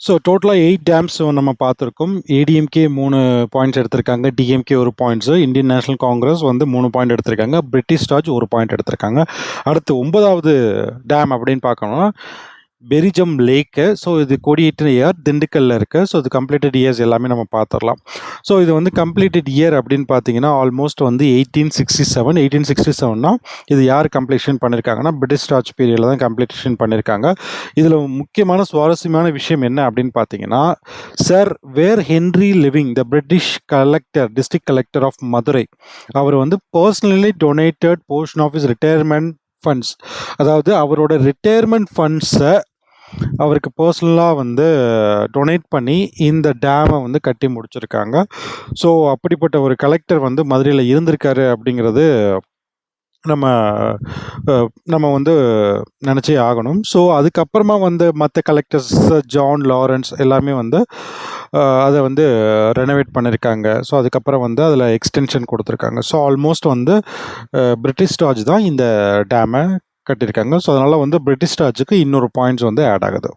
So டோட்டலாக 8 டேம்ஸ் நம்ம பார்த்துருக்கோம். ஏடிஎம்கே 3 பாயிண்ட்ஸ் எடுத்திருக்காங்க, DMK 1 points, Indian national Congress வந்து 3 பாயிண்ட் எடுத்திருக்காங்க, பிரிட்டிஷ் ராஜ் 1 பாயிண்ட் எடுத்திருக்காங்க. அடுத்து 9வது டேம் அப்படின்னு பார்க்கணும்னா பெரிஜம் லேக்கு. ஸோ இது கொடியேற்ற இயர் திண்டுக்கல்ல இருக்கு. ஸோ இது கம்ப்ளீட்டட் இயர்ஸ் எல்லாமே நம்ம பார்த்துடலாம். ஸோ இது வந்து கம்ப்ளீட்டட் இயர் அப்படின்னு பார்த்தீங்கன்னா ஆல்மோஸ்ட் வந்து 1867 இது யார் கம்ப்ளீஷன் பண்ணியிருக்காங்கன்னா பிரிட்டிஷ் ராஜ் பீரியடில் தான் கம்ப்ளீஷன் பண்ணியிருக்காங்க. இதில் முக்கியமான சுவாரஸ்யமான விஷயம் என்ன அப்படின்னு பார்த்தீங்கன்னா, Sir Vere Henry Levinge the British collector district collector of Madurai அவர் வந்து personally donated portion of his retirement funds, அதாவது அவரோட ரிட்டையர்மெண்ட் ஃபண்ட்ஸை அவருக்கு பர்சனலாக வந்து டொனேட் பண்ணி இந்த டேமை வந்து கட்டி முடிச்சிருக்காங்க. ஸோ அப்படிப்பட்ட ஒரு கலெக்டர் வந்து மதுரையில் இருந்திருக்காரு அப்படிங்கிறது நம்ம நம்ம வந்து நினச்சே ஆகணும். ஸோ அதுக்கப்புறமா வந்து மற்ற கலெக்டர்ஸ் ஜான் லாரன்ஸ் எல்லாமே வந்து அதை வந்து ரெனோவேட் பண்ணியிருக்காங்க. ஸோ அதுக்கப்புறம் வந்து அதில் எக்ஸ்டென்ஷன் கொடுத்துருக்காங்க. ஸோ ஆல்மோஸ்ட் வந்து பிரிட்டிஷ் ராஜ் தான் இந்த டேமை கட்டியிருக்காங்க. ஸோ அதனால் வந்து பிரிட்டிஷ் ராஜுக்கு இன்னொரு பாயிண்ட்ஸ் வந்து ஆட் ஆகுது.